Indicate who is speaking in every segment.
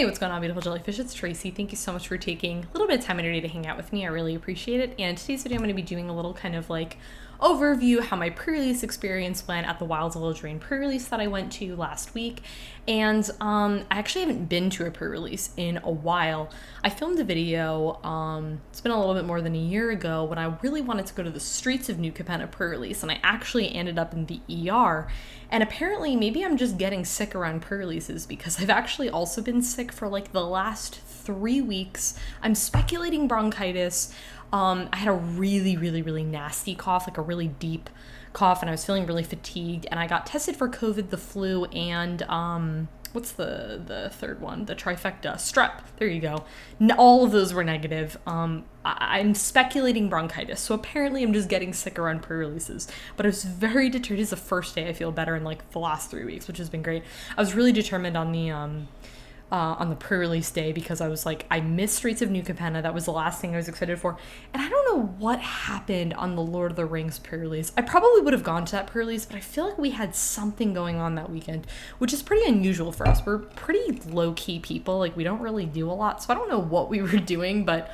Speaker 1: Hey, what's going on, beautiful jellyfish? It's Tracy. Thank you so much for taking a little bit of time today to hang out with me. I really appreciate it. And today's video, I'm going to be doing a little kind of like overview how my pre-release experience went at the Wilds of Eldraine pre-release that I went to last week. And I actually haven't been to a pre-release in a while. I filmed a video, it's been a little bit more than a year ago, when I really wanted to go to the streets of New Capenna pre-release, and I actually ended up in the ER. And apparently maybe I'm just getting sick around pre-releases, because I've actually also been sick for like the last 3 weeks. I'm speculating bronchitis. I had a really nasty cough, like a really deep cough, and I was feeling really fatigued, and I got tested for COVID, the flu, and what's the third one? The trifecta, strep. There you go. All of those were negative. I'm speculating bronchitis, so apparently I'm just getting sick around pre-releases. But I was very determined. It's the first day I feel better in like the last 3 weeks, which has been great. I was really determined on the pre-release day, because I was like, I missed Streets of New Capenna. That was the last thing I was excited for. And I don't know what happened on the Lord of the Rings pre-release. I probably would have gone to that pre-release, but I feel like we had something going on that weekend, which is pretty unusual for us. We're pretty low-key people. Like, we don't really do a lot, so I don't know what we were doing. But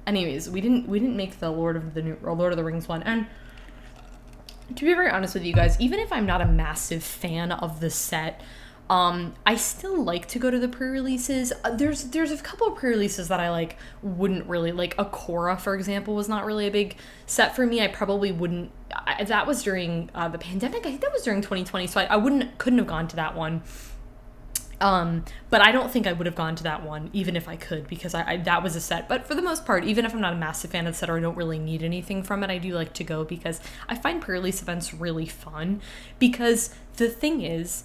Speaker 1: anyways, we didn't make the Lord of the Rings one. And to be very honest with you guys, even if I'm not a massive fan of the set, I still like to go to the pre-releases. There's a couple of pre-releases that I like wouldn't really like. Akora, for example, was not really a big set for me. I probably wouldn't. That was during the pandemic. I think that was during 2020, so I couldn't have gone to that one. But I don't think I would have gone to that one even if I could, because that was a set. But for the most part, even if I'm not a massive fan of the set or I don't really need anything from it, I do like to go, because I find pre-release events really fun. Because the thing is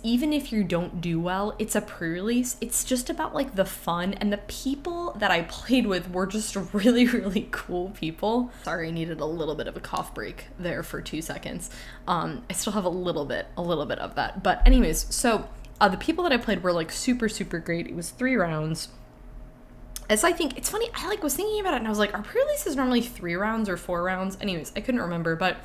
Speaker 1: even if you don't do well, it's a pre-release. It's just about like the fun, and the people that I played with were just really cool people. Sorry, I needed a little bit of a cough break there for 2 seconds. I still have a little bit of that. But anyways, so the people that I played were like super great. It was 3 rounds. As I think, it's funny, I like was thinking about it and I was like, are pre-releases normally 3 rounds or 4 rounds? Anyways, I couldn't remember, but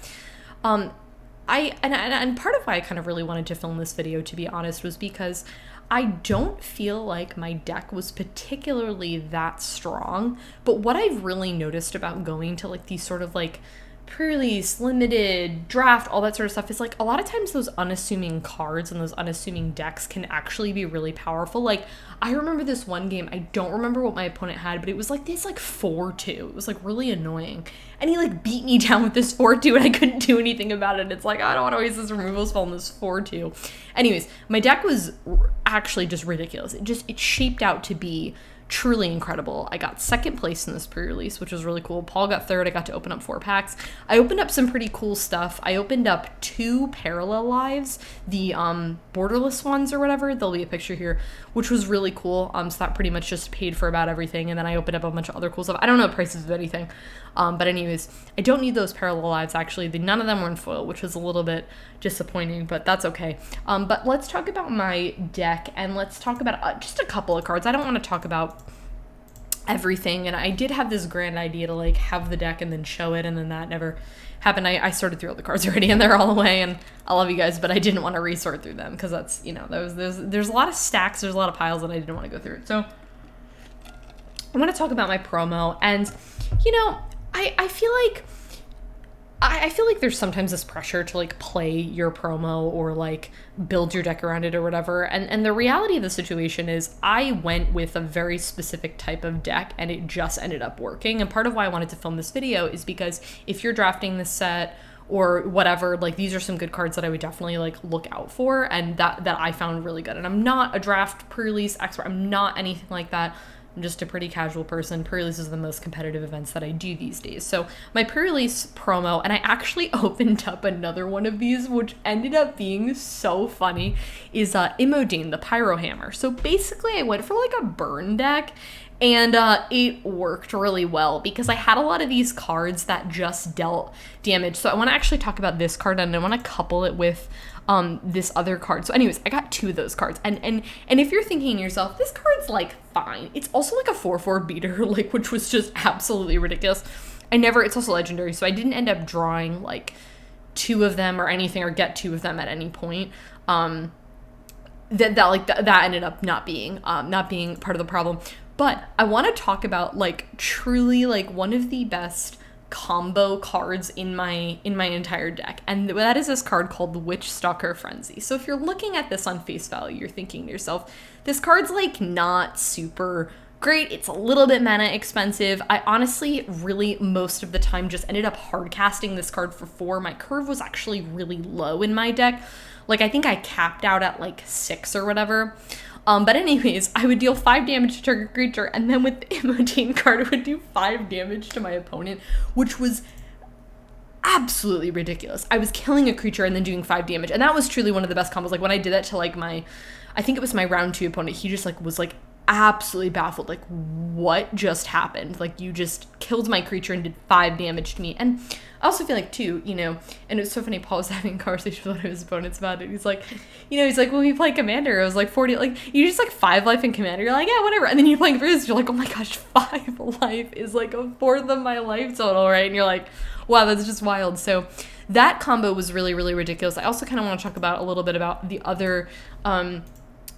Speaker 1: and part of why I kind of really wanted to film this video, to be honest, was because I don't feel like my deck was particularly that strong. But what I've really noticed about going to like these sort of like pre-release, limited, draft, all that sort of stuff is like a lot of times those unassuming cards and those unassuming decks can actually be really powerful. Like, I remember this one game, I don't remember what my opponent had, but it was like this like 4-2. It was like really annoying. And he like beat me down with this 4-2 and I couldn't do anything about it. It's like, I don't want to waste this removal spell on this 4-2. Anyways, my deck was actually just ridiculous. It shaped out to be truly incredible. I got 2nd place in this pre-release, which was really cool. Paul got 3rd. I got to open up 4 packs. I opened up some pretty cool stuff. I opened up 2 parallel lives, the borderless ones or whatever. There'll be a picture here, which was really cool. So that pretty much just paid for about everything. And then I opened up a bunch of other cool stuff. I don't know the prices of anything. But anyways, I don't need those parallel lives, actually. None of them were in foil, which was a little bit disappointing, but that's okay. But let's talk about my deck, and let's talk about just a couple of cards. I don't want to talk about everything, and I did have this grand idea to like have the deck and then show it, and then that never happened. I sorted through all the cards already, and they're all away, and I love you guys, but I didn't want to resort through them, because that's, you know, there's a lot of stacks, there's a lot of piles, and I didn't want to go through it. So I want to talk about my promo, and you know, I feel like there's sometimes this pressure to like play your promo or like build your deck around it or whatever. And the reality of the situation is I went with a very specific type of deck and it just ended up working. And part of why I wanted to film this video is because if you're drafting this set or whatever, like these are some good cards that I would definitely like look out for and that I found really good. And I'm not a draft pre-release expert. I'm not anything like that. I'm just a pretty casual person. Pre-release is the most competitive events that I do these days. So my pre-release promo, and I actually opened up another one of these, which ended up being so funny, is Eldraine, the Pyro Hammer. So basically I went for like a burn deck, and it worked really well because I had a lot of these cards that just dealt damage. So I want to actually talk about this card, and I want to couple it with this other card. So anyways, I got 2 of those cards. And if you're thinking to yourself, this card's like fine. It's also like a 4/4 beater, like, which was just absolutely ridiculous. It's also legendary, so I didn't end up drawing like 2 of them or anything, or get 2 of them at any point. that ended up not being part of the problem. But I want to talk about like truly like one of the best combo cards in my entire deck, and that is this card called the Witch Stalker Frenzy. So if you're looking at this on face value, you're thinking to yourself, this card's like not super great, it's a little bit mana expensive. I honestly really most of the time just ended up hard casting this card for 4. My curve was actually really low in my deck. Like I think I capped out at like 6 or whatever. But anyways, I would deal 5 damage to target creature, and then with the Eldraine card, it would do 5 damage to my opponent, which was absolutely ridiculous. I was killing a creature and then doing 5 damage, and that was truly one of the best combos. Like when I did that to like I think it was my round 2 opponent, he just like was like absolutely baffled, like what just happened? Like you just killed my creature and did 5 damage to me. And I also feel like too, you know, and it was so funny, Paul was having a conversation with one of his opponents about it. He's like, you know, he's like, when we play Commander, it was like 40, like you just like 5 life in Commander, you're like, yeah, whatever. And then you're playing Bruce, you're like, oh my gosh, 5 life is like a fourth of my life total, right? And you're like, wow, that's just wild. So that combo was really, really ridiculous. I also kind of want to talk about a little bit about the other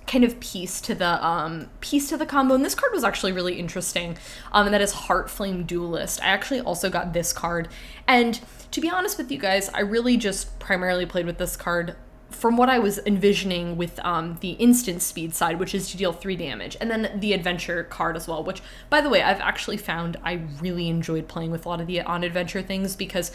Speaker 1: kind of piece to the combo, and this card was actually really interesting, and that is Heartflame Duelist. I actually also got this card, and to be honest with you guys, I really just primarily played with this card from what I was envisioning with the instant speed side, which is to deal 3 damage, and then the adventure card as well, which, by the way, I've actually found I really enjoyed playing with a lot of the on-adventure things, because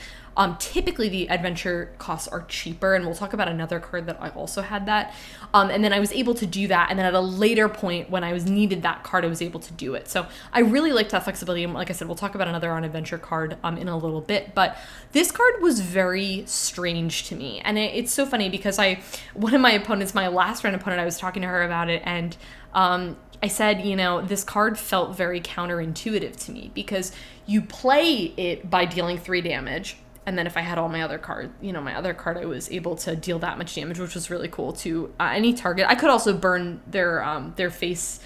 Speaker 1: typically the adventure costs are cheaper, and we'll talk about another card that I also had that, and then I was able to do that, and then at a later point when I was needed that card, I was able to do it. So I really liked that flexibility, and like I said, we'll talk about another on-adventure card in a little bit, but this card was very strange to me, and it's so funny because one of my opponents, my last round opponent, I was talking to her about it, and I said, you know, this card felt very counterintuitive to me, because you play it by dealing 3 damage, and then if I had all my other cards, you know, my other card, I was able to deal that much damage, which was really cool to any target. I could also burn their face,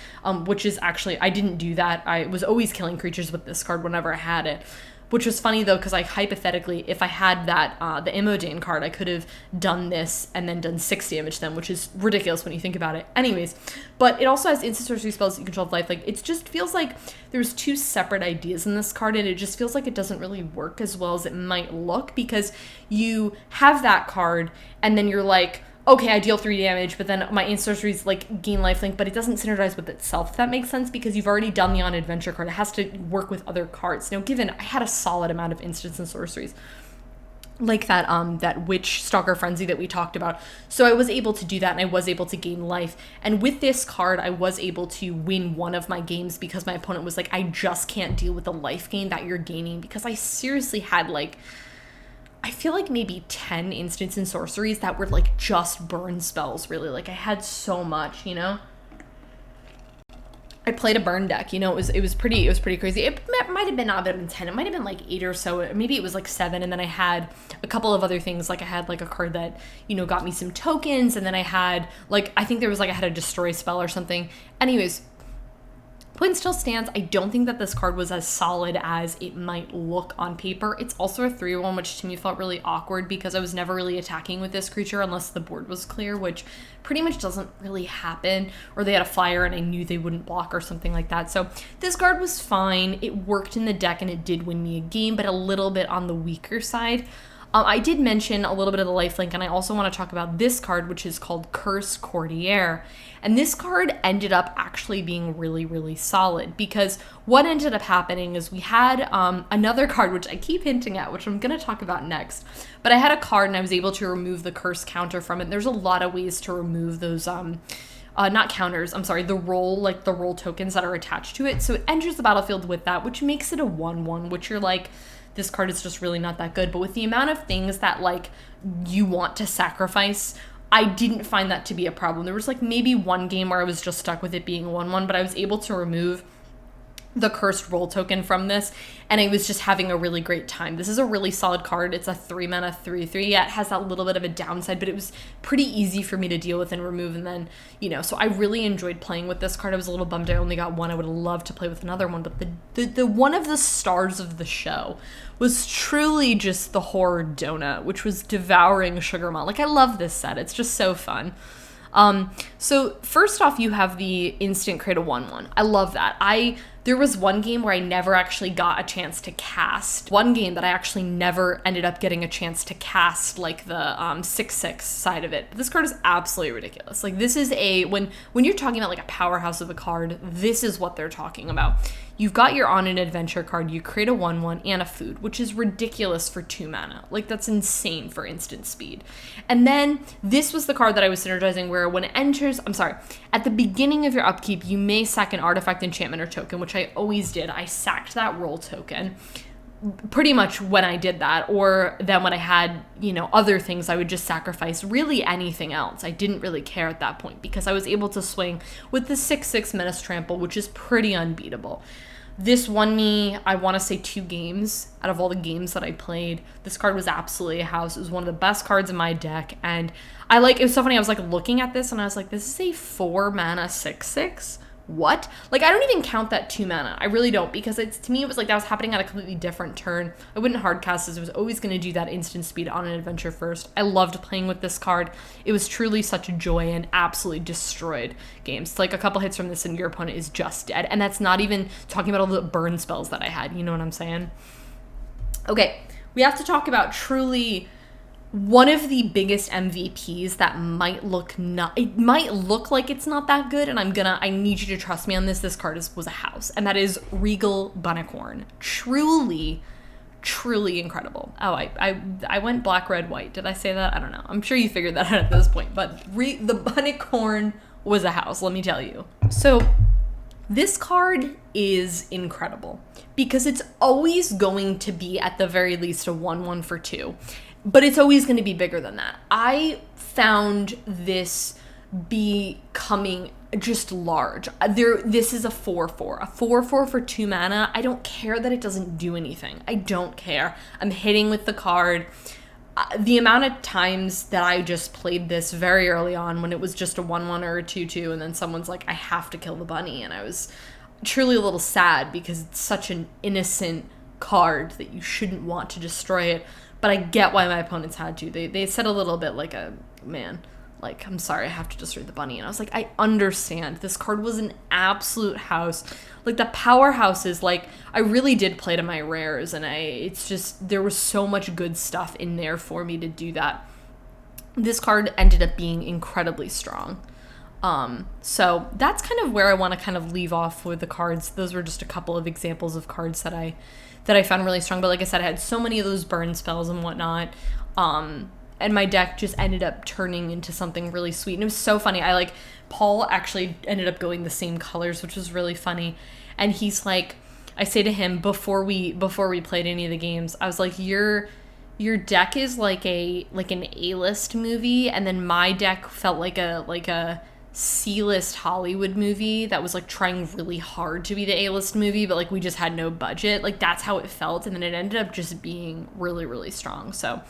Speaker 1: which is actually, I didn't do that. I was always killing creatures with this card whenever I had it, which was funny though, because hypothetically, if I had that, the Eldraine card, I could have done this and then done 6 damage to them, which is ridiculous when you think about it. Anyways, but it also has instant sorcery spells that you control life. Like, it just feels like there's 2 separate ideas in this card, and it just feels like it doesn't really work as well as it might look, because you have that card, and then you're like, okay, I deal 3 damage, but then my instant sorceries like gain lifelink, but it doesn't synergize with itself, if that makes sense, because you've already done the on-adventure card. It has to work with other cards. Now, given I had a solid amount of instants and sorceries, like that Witch Stalker Frenzy that we talked about, so I was able to do that, and I was able to gain life. And with this card, I was able to win one of my games, because my opponent was like, I just can't deal with the life gain that you're gaining, because I seriously had like, I feel like maybe 10 instants and sorceries that were like just burn spells, really. Like, I had so much, you know? I played a burn deck, you know, it was pretty crazy. It might have been not been 10, it might have been like 8 or so, maybe it was like 7, and then I had a couple of other things, like I had like a card that, you know, got me some tokens, and then I had like, I think there was like, I had a destroy spell or something. Anyways, point still stands. I don't think that this card was as solid as it might look on paper. It's also a 3/1, which to me felt really awkward, because I was never really attacking with this creature unless the board was clear, which pretty much doesn't really happen, or they had a flyer and I knew they wouldn't block or something like that. So this card was fine. It worked in the deck and it did win me a game, but a little bit on the weaker side. I did mention a little bit of the lifelink, and I also want to talk about this card, which is called Curse Courtier. And this card ended up actually being really, really solid, because what ended up happening is we had another card, which I keep hinting at, which I'm going to talk about next. But I had a card, and I was able to remove the curse counter from it. There's a lot of ways to remove those not counters, I'm sorry, the roll tokens that are attached to it. So it enters the battlefield with that, which makes it a 1/1, which you're like, this card is just really not that good. But with the amount of things that like you want to sacrifice, I didn't find that to be a problem. There was like maybe one game where I was just stuck with it being a 1/1, but I was able to remove the cursed roll token from this, and I was just having a really great time. This is a really solid card. It's a 3 mana 3/3. Yeah, it has that little bit of a downside, but it was pretty easy for me to deal with and remove, and then, you know, so I really enjoyed playing with this card. I was a little bummed I only got one. I would have loved to play with another one, but the one of the stars of the show was truly just the Horror Donut, which was devouring Sugar Malt. Like, I love this set. It's just so fun. So first off, you have the instant create a 1/1. I love that. There was one game where I never actually got a chance to cast. One game that I actually never ended up getting a chance to cast, like the 6/6 side of it. But this card is absolutely ridiculous. Like, this is when you're talking about like a powerhouse of a card, this is what they're talking about. You've got your On an Adventure card, you create a 1/1 and a food, which is ridiculous for 2 mana. Like, that's insane for instant speed. And then this was the card that I was synergizing where when it enters, at the beginning of your upkeep, you may sack an artifact, enchantment, or token, which I always did. I sacked that roll token pretty much when I did that, or then when I had, other things, I would just sacrifice really anything else. I didn't really care at that point because I was able to swing with the 6/6 Menace Trample, which is pretty unbeatable. This won me, I want to say 2 games out of all the games that I played. This card was absolutely a house. It was one of the best cards in my deck. And it was so funny. I was like looking at this and I was like, this is a 4 mana 6/6. What? Like, I don't even count that 2 mana. I really don't, because to me, it was like that was happening at a completely different turn. I wouldn't hardcast this. I was always going to do that instant speed On an Adventure first. I loved playing with this card. It was truly such a joy and absolutely destroyed games. Like, a couple hits from this and your opponent is just dead. And that's not even talking about all the burn spells that I had. You know what I'm saying? Okay, we have to talk about truly one of the biggest MVPs that might look like it's not that good, and I need you to trust me on this. This card was a house, and that is Regal Bunnicorn. Truly incredible. Oh, I went black, red, white. Did I say that? I don't know. I'm sure you figured that out at this point, but the Bunnicorn was a house, let me tell you. So this card is incredible because it's always going to be at the very least a 1/1 for 2. But it's always going to be bigger than that. I found this becoming just large. This is a 4/4. A 4/4 for 2 mana. I don't care that it doesn't do anything. I don't care. I'm hitting with the card. The amount of times that I just played this very early on when it was just a 1/1 or a 2/2, and then someone's like, I have to kill the bunny. And I was truly a little sad because it's such an innocent card that you shouldn't want to destroy it. But I get why my opponents had to. They said a little bit like I'm sorry, I have to destroy the bunny. And I was like, I understand. This card was an absolute house. Like, the powerhouses, like, I really did play to my rares. And it's just, there was so much good stuff in there for me to do that. This card ended up being incredibly strong. So that's kind of where I want to kind of leave off with the cards. Those were just a couple of examples of cards that I found really strong. But like I said, I had so many of those burn spells and whatnot. And my deck just ended up turning into something really sweet. And it was so funny. Paul actually ended up going the same colors, which was really funny. And he's like, I say to him before we played any of the games, I was like, your deck is like an A-list movie, and then my deck felt like a C-list Hollywood movie that was like trying really hard to be the A-list movie, but like we just had no budget. Like, that's how it felt, and then it ended up just being really, really strong. So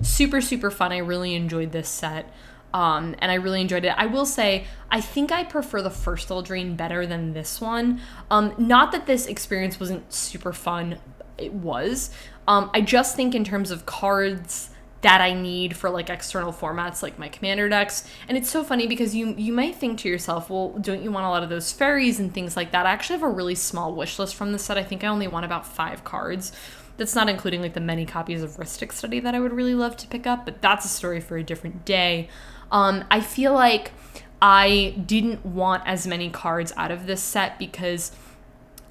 Speaker 1: super, super fun. I really enjoyed this set, and I really enjoyed it. I will say, I think I prefer the first Eldraine better than this one. Not that this experience wasn't super fun. It was. I just think in terms of cards that I need for like external formats like my commander decks. And it's so funny because you might think to yourself, well, don't you want a lot of those fairies and things like that? I actually have a really small wish list from this set. I think I only want about 5 cards. That's not including like the many copies of Ristic Study that I would really love to pick up, but that's a story for a different day. I feel like I didn't want as many cards out of this set because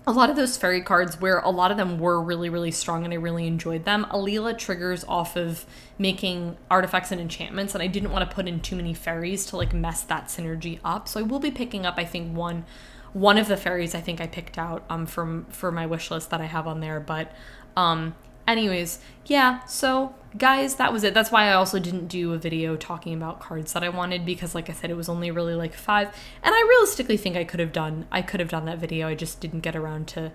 Speaker 1: a lot of those fairy cards, where a lot of them were really, really strong and I really enjoyed them, Alila triggers off of making artifacts and enchantments, and I didn't want to put in too many fairies to like mess that synergy up. So I will be picking up, I think, one of the fairies I think I picked out for my wish list that I have on there. But anyways, yeah, so guys, that was it. That's why I also didn't do a video talking about cards that I wanted, because like I said, it was only really like 5, and I realistically think I could have done that video. I just didn't get around to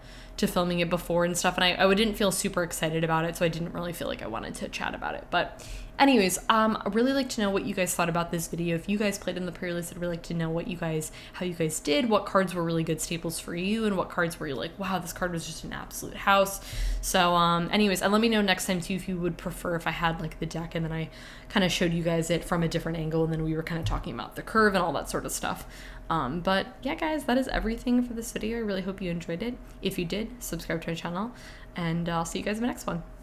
Speaker 1: filming it before and stuff, and I didn't feel super excited about it, so I didn't really feel like I wanted to chat about it. But anyways, I'd really like to know what you guys thought about this video. If you guys played in the pre-release, I'd really like to know how you guys did, what cards were really good staples for you, and what cards were you like, wow, this card was just an absolute house. So anyways, and let me know next time too if you would prefer if if I had like the deck and then I kind of showed you guys it from a different angle, and then we were kind of talking about the curve and all that sort of stuff. But yeah, guys, that is everything for this video. I really hope you enjoyed it. If you did, subscribe to my channel, and I'll see you guys in the next one.